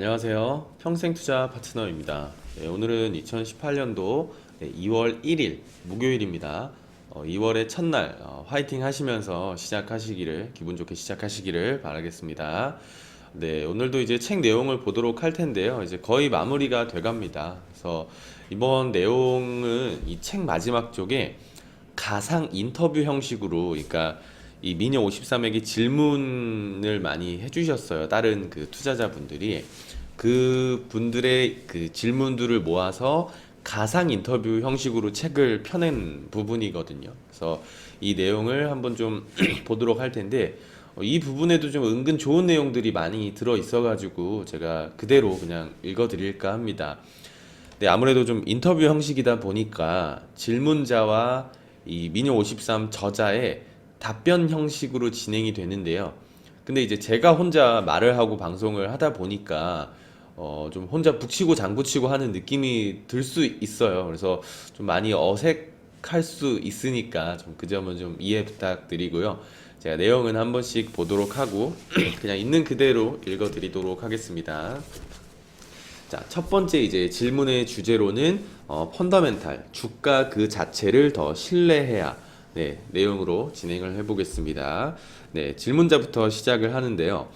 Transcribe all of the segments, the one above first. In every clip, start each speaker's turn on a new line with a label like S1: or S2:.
S1: 안녕하세요. 평생투자 파트너입니다. 오늘은 2018년도 2월 1일 목요일입니다. 2월의 첫날 화이팅 하시면서 기분 좋게 시작하시기를 바라겠습니다. 네, 오늘도 이제 책 내용을 보도록 할 텐데요. 이제 거의 마무리가 돼 갑니다. 그래서 이번 내용은 이 책 마지막 쪽에 가상 인터뷰 형식으로, 그러니까 이 미녀 53에게 질문을 많이 해주셨어요. 다른 그 투자자분들이 그 분들의 그 질문들을 모아서 가상 인터뷰 형식으로 책을 펴낸 부분이거든요. 그래서 이 내용을 한번 좀 보도록 할 텐데, 이 부분에도 좀 은근 좋은 내용들이 많이 들어 있어가지고 제가 그대로 그냥 읽어드릴까 합니다. 네, 아무래도 좀 인터뷰 형식이다 보니까 질문자와 이 미녀 53 저자의 답변 형식으로 진행이 되는데요. 근데 이제 제가 혼자 말을 하고 방송을 하다 보니까 좀 혼자 북치고 장구치고 하는 느낌이 들 수 있어요. 그래서 좀 많이 어색할 수 있으니까 좀 그 점은 좀 이해 부탁드리고요. 제가 내용은 한 번씩 보도록 하고 그냥 있는 그대로 읽어드리도록 하겠습니다. 자, 첫 번째 이제 질문의 주제로는 펀더멘탈, 주가 그 자체를 더 신뢰해야, 네, 내용으로 진행을 해보겠습니다. 네, 질문자부터 시작을 하는데요.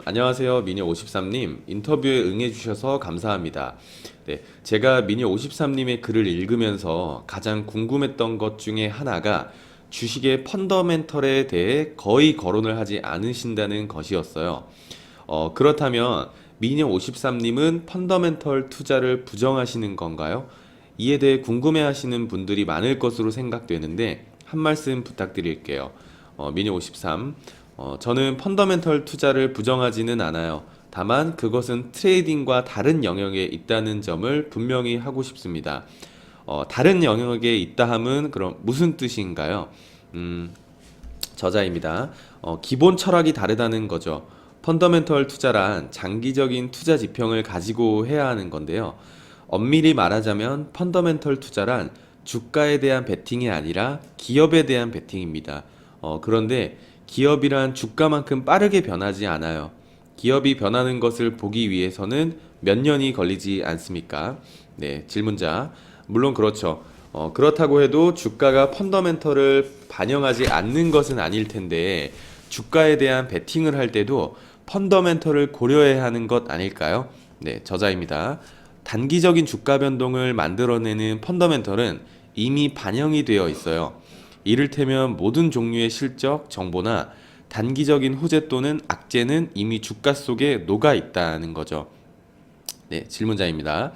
S1: 안녕하세요. 미녀53님. 인터뷰에 응해주셔서 감사합니다. 네, 제가 미녀53님의 글을 읽으면서 가장 궁금했던 것 중에 하나가 주식의 펀더멘털에 대해 거의 거론을 하지 않으신다는 것이었어요. 그렇다면 미녀 53님은 펀더멘털 투자를 부정하시는 건가요? 이에 대해 궁금해하시는 분들이 많을 것으로 생각되는데 한 말씀 부탁드릴게요. 미녀 53, 저는 펀더멘털 투자를 부정하지는 않아요. 다만 그것은 트레이딩과 다른 영역에 있다는 점을 분명히 하고 싶습니다. 다른 영역에 있다 함은 그럼 무슨 뜻인가요? 저자입니다. 기본 철학이 다르다는 거죠. 펀더멘털 투자란 장기적인 투자 지평을 가지고 해야 하는 건데요. 엄밀히 말하자면 펀더멘털 투자란 주가에 대한 베팅이 아니라 기업에 대한 베팅입니다. 그런데 기업이란 주가만큼 빠르게 변하지 않아요. 기업이 변하는 것을 보기 위해서는 몇 년이 걸리지 않습니까? 네, 질문자. 물론 그렇죠. 그렇다고 해도 주가가 펀더멘털을 반영하지 않는 것은 아닐 텐데 주가에 대한 베팅을 할 때도 펀더멘털을 고려해야 하는 것 아닐까요? 네, 저자입니다. 단기적인 주가 변동을 만들어내는 펀더멘털은 이미 반영이 되어 있어요. 이를테면 모든 종류의 실적, 정보나 단기적인 호재 또는 악재는 이미 주가 속에 녹아 있다는 거죠. 네, 질문자입니다.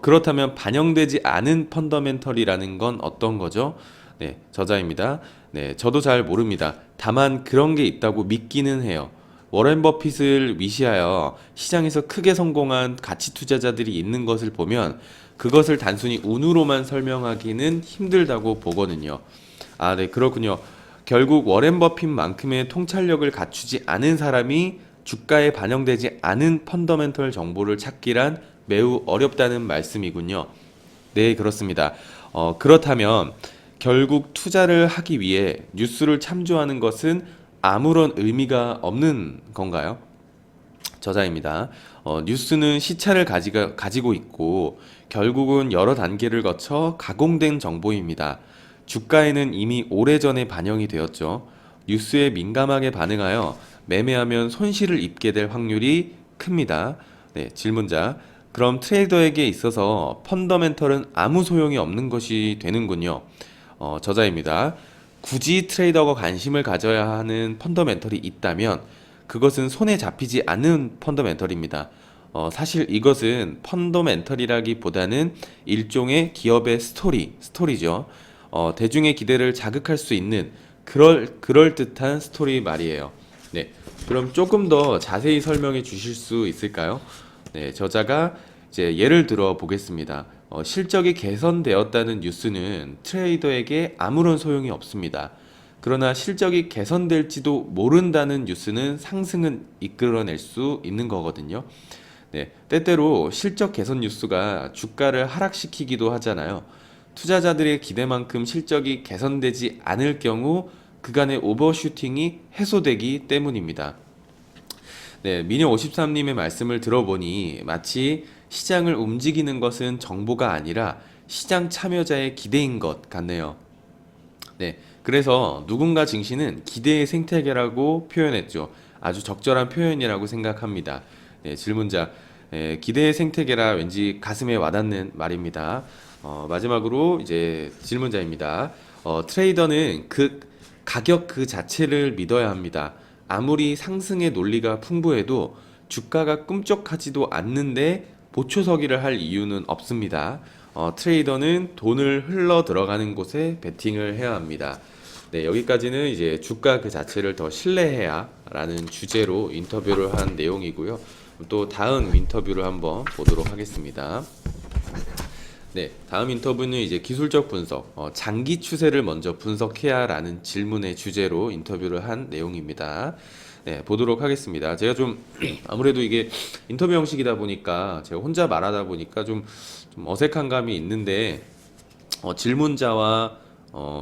S1: 그렇다면 반영되지 않은 펀더멘털이라는 건 어떤 거죠? 네, 저자입니다. 네, 저도 잘 모릅니다. 다만 그런 게 있다고 믿기는 해요. 워렌 버핏을 위시하여 시장에서 크게 성공한 가치 투자자들이 있는 것을 보면 그것을 단순히 운으로만 설명하기는 힘들다고 보거든요. 아, 네, 그렇군요. 결국 워렌 버핏만큼의 통찰력을 갖추지 않은 사람이 주가에 반영되지 않은 펀더멘털 정보를 찾기란 매우 어렵다는 말씀이군요. 네, 그렇습니다. 그렇다면 결국 투자를 하기 위해 뉴스를 참조하는 것은 아무런 의미가 없는 건가요? 저자입니다. 뉴스는 시차를 가지고 있고 결국은 여러 단계를 거쳐 가공된 정보입니다. 주가에는 이미 오래전에 반영이 되었죠. 뉴스에 민감하게 반응하여 매매하면 손실을 입게 될 확률이 큽니다. 네, 질문자. 그럼 트레이더에게 있어서 펀더멘털은 아무 소용이 없는 것이 되는군요. 저자입니다. 굳이 트레이더가 관심을 가져야 하는 펀더멘털이 있다면 그것은 손에 잡히지 않는 펀더멘털입니다. 사실 이것은 펀더멘털이라기보다는 일종의 기업의 스토리죠. 대중의 기대를 자극할 수 있는 그럴듯한 스토리 말이에요. 네, 그럼 조금 더 자세히 설명해 주실 수 있을까요? 네, 저자가 이제 예를 들어 보겠습니다. 실적이 개선되었다는 뉴스는 트레이더에게 아무런 소용이 없습니다. 그러나 실적이 개선될지도 모른다는 뉴스는 상승은 이끌어낼 수 있는 거거든요. 네, 때때로 실적 개선 뉴스가 주가를 하락시키기도 하잖아요. 투자자들의 기대만큼 실적이 개선되지 않을 경우 그간의 오버슈팅이 해소되기 때문입니다. 네, 미녀53님의 말씀을 들어보니 마치 시장을 움직이는 것은 정보가 아니라 시장 참여자의 기대인 것 같네요. 네, 그래서 누군가 증시는 기대의 생태계라고 표현했죠. 아주 적절한 표현이라고 생각합니다. 네, 질문자, 기대의 생태계라 왠지 가슴에 와닿는 말입니다. 마지막으로 이제 질문자입니다. 트레이더는 그 가격 그 자체를 믿어야 합니다. 아무리 상승의 논리가 풍부해도 주가가 꿈쩍하지도 않는데 보초서기를 할 이유는 없습니다. 트레이더는 돈을 흘러 들어가는 곳에 베팅을 해야 합니다. 네, 여기까지는 이제 주가 그 자체를 더 신뢰해야 라는 주제로 인터뷰를 한 내용이고요. 또 다음 인터뷰를 한번 보도록 하겠습니다. 네, 다음 인터뷰는 이제 기술적 분석, 장기 추세를 먼저 분석해야 라는 질문의 주제로 인터뷰를 한 내용입니다. 네, 보도록 하겠습니다. 제가 좀 아무래도 이게 인터뷰 형식이다 보니까 제가 혼자 말하다 보니까 좀 어색한 감이 있는데 질문자와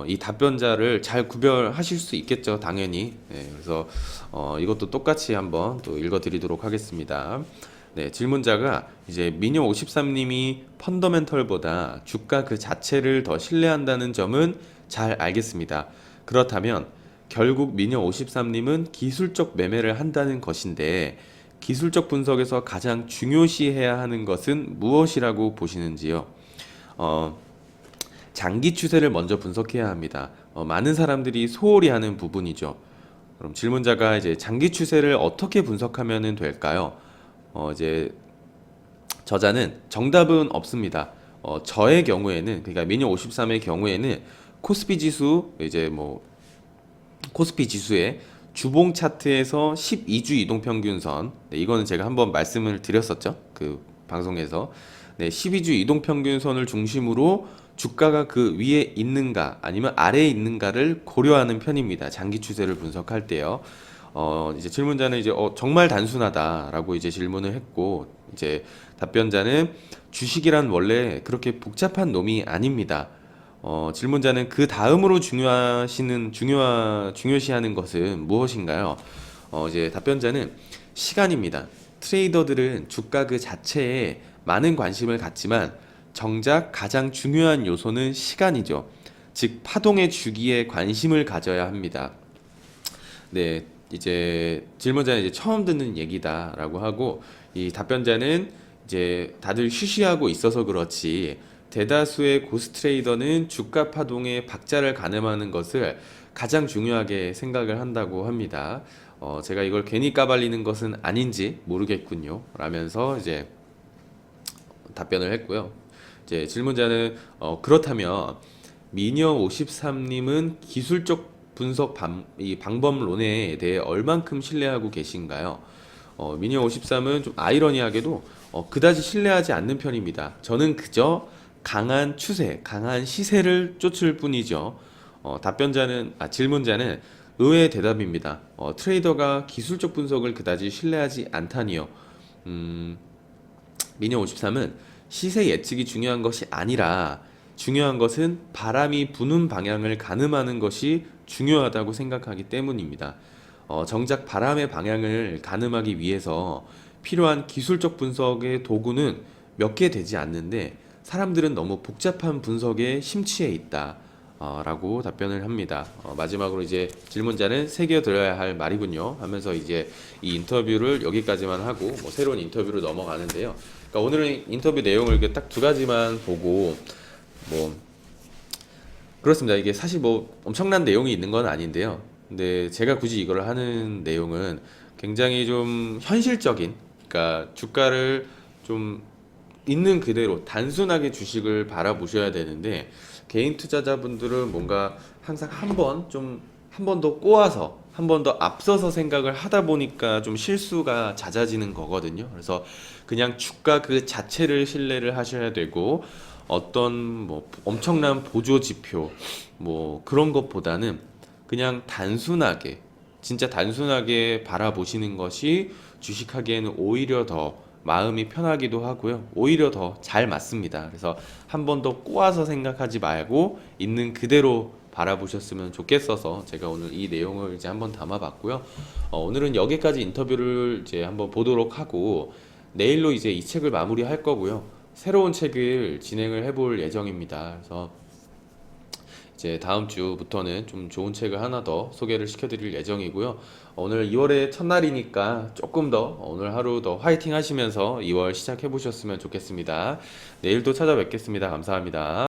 S1: 이 답변자를 잘 구별하실 수 있겠죠, 당연히. 네, 그래서 이것도 똑같이 한번 또 읽어드리도록 하겠습니다. 네, 질문자가 이제 민요53님이 펀더멘털보다 주가 그 자체를 더 신뢰한다는 점은 잘 알겠습니다. 그렇다면 결국 민요53님은 기술적 매매를 한다는 것인데 기술적 분석에서 가장 중요시해야 하는 것은 무엇이라고 보시는지요? 장기 추세를 먼저 분석해야 합니다. 많은 사람들이 소홀히 하는 부분이죠. 그럼 질문자가 이제 장기 추세를 어떻게 분석하면 될까요? 이제 저자는 정답은 없습니다. 저의 경우에는 그러니까 미녀53의 경우에는 코스피 지수 이제 뭐 코스피 지수의 주봉 차트에서 12주 이동 평균선 네, 이거는 제가 한번 말씀을 드렸었죠. 그 방송에서 네, 12주 이동 평균선을 중심으로 주가가 그 위에 있는가 아니면 아래에 있는가를 고려하는 편입니다. 장기 추세를 분석할 때요. 이제 질문자는 이제 정말 단순하다라고 이제 질문을 했고 이제 답변자는 주식이란 원래 그렇게 복잡한 놈이 아닙니다. 질문자는 그 다음으로 중요시하는 것은 무엇인가요? 이제 답변자는 시간입니다. 트레이더들은 주가 그 자체에 많은 관심을 갖지만 정작 가장 중요한 요소는 시간이죠. 즉 파동의 주기에 관심을 가져야 합니다. 네, 이제 질문자는 이제 처음 듣는 얘기다라고 하고 이 답변자는 이제 다들 쉬쉬하고 있어서 그렇지 대다수의 고스 트레이더는 주가 파동에 박자를 가늠하는 것을 가장 중요하게 생각을 한다고 합니다. 제가 이걸 괜히 까발리는 것은 아닌지 모르겠군요. 라면서 이제 답변을 했고요. 이제 질문자는 그렇다면 미녀53님은 기술적 분석 이 방법론에 대해 얼만큼 신뢰하고 계신가요? 미녀53은 좀 아이러니하게도 그다지 신뢰하지 않는 편입니다. 저는 그저 강한 추세, 강한 시세를 쫓을 뿐이죠. 질문자는 의외의 대답입니다. 트레이더가 기술적 분석을 그다지 신뢰하지 않다니요. 미녀53은 시세 예측이 중요한 것이 아니라 중요한 것은 바람이 부는 방향을 가늠하는 것이 중요하다고 생각하기 때문입니다. 정작 바람의 방향을 가늠하기 위해서 필요한 기술적 분석의 도구는 몇 개 되지 않는데 사람들은 너무 복잡한 분석에 심취해 있다. 라고 답변을 합니다. 마지막으로 이제 질문자는 새겨들어야 할 말이군요. 하면서 이제 이 인터뷰를 여기까지만 하고 뭐 새로운 인터뷰로 넘어가는데요. 그러니까 오늘은 인터뷰 내용을 이렇게 딱 두 가지만 보고 뭐 그렇습니다. 이게 사실 뭐 엄청난 내용이 있는 건 아닌데요. 근데 제가 굳이 이걸 하는 내용은 굉장히 좀 현실적인, 그러니까 주가를 좀 있는 그대로 단순하게 주식을 바라보셔야 되는데 개인 투자자분들은 뭔가 항상 한 번 더 꼬아서 한 번 더 앞서서 생각을 하다 보니까 좀 실수가 잦아지는 거거든요. 그래서 그냥 주가 그 자체를 신뢰를 하셔야 되고 어떤 뭐 엄청난 보조 지표 뭐 그런 것보다는 그냥 단순하게 진짜 단순하게 바라보시는 것이 주식하기에는 오히려 더 마음이 편하기도 하고요. 오히려 더 잘 맞습니다. 그래서 한 번 더 꼬아서 생각하지 말고 있는 그대로 바라보셨으면 좋겠어서 제가 오늘 이 내용을 이제 한번 담아봤고요. 오늘은 여기까지 인터뷰를 이제 한번 보도록 하고 내일로 이제 이 책을 마무리할 거고요. 새로운 책을 진행을 해볼 예정입니다. 그래서 이제 다음 주부터는 좀 좋은 책을 하나 더 소개를 시켜드릴 예정이고요. 오늘 2월의 첫날이니까 조금 더 오늘 하루 더 화이팅 하시면서 2월 시작해 보셨으면 좋겠습니다. 내일 또 찾아뵙겠습니다. 감사합니다.